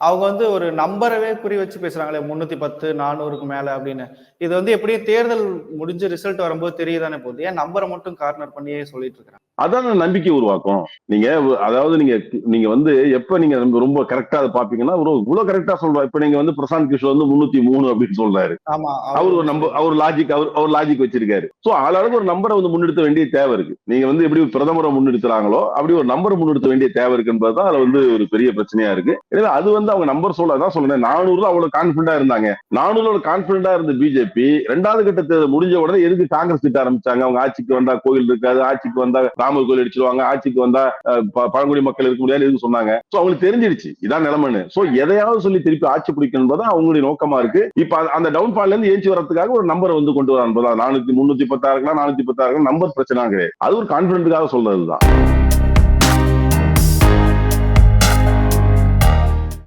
அவங்க வந்து ஒரு நம்பரவே குறி வச்சு பேசுறாங்களே 310 400க்கு மேல அப்படின்னு. இது வந்து எப்படியும் தேர்தல் முடிஞ்சு ரிசல்ட் வரும்போது தெரியதானே போகுது. ஏன் நம்பரை மட்டும் கார்னர் பண்ணியே சொல்லிட்டு இருக்கிறாங்க? அதான் நம்பிக்கை உருவாக்கும். நீங்க அதாவது நீங்க வந்து எப்ப நீங்க ரொம்ப கரெக்டா அதை பாப்பீங்கன்னா இவ்வளவு கரெக்டா சொல்றா. இப்ப நீங்க வந்து பிரசாந்த் கிஷோர் வந்து 303 அப்படின்னு சொல்றாரு. அவர் லாஜிக் வச்சிருக்காரு. சோ ஆளாளுக்கு ஒரு நம்பரை வந்து முன்னெடுத்த வேண்டிய தேவை இருக்கு. நீங்க வந்து எப்படி பிரதமரை முன்னெடுக்கிறாங்களோ அப்படி ஒரு நம்பரை முன்னெடுத்த வேண்டிய தேவை இருக்குன்றதுதான் அதுல வந்து ஒரு பெரிய பிரச்சனையா இருக்கு. எனவே அது வந்து அவங்க நம்பர் சொல்லதான் சொல்றேன். 400 அவ்வளவு கான்பிடண்டா இருந்தாங்க. 400 கான்பிடண்டா இருந்த பிஜேபி 2வது கட்டத்தை முடிஞ்ச உடனே எதுக்கு காங்கிரஸ் கிட்ட ஆரம்பிச்சாங்க? அவங்க ஆட்சிக்கு வந்தா கோயில் இருக்காது, ஆட்சிக்கு வந்தா ராமர் கோயில் அடிச்சிருவாங்க, ஆட்சிக்கு வந்தா பழங்குடி மக்கள் இருக்க முடியாது சொன்னாங்க. சோ அவங்களுக்கு தெரிஞ்சிருச்சு இதான் நிலைமைன்னு. சோ எதையாவது சொல்லி திருப்பி ஆட்சி பிடிக்கணும் அவங்களுடைய நோக்கமா இருக்கு. இப்ப அந்த டவுன் ஃபால்ல இருந்து ஏஞ்சி வரதுக்காக ஒரு நம்பரை வந்து கொண்டு வர 310 இருக்கலாம் 410 இருக்கலாம் நம்பர் பிரச்சனை கிடையாது. அது ஒரு கான்பிடன்ட்காக சொல்றதுதான்.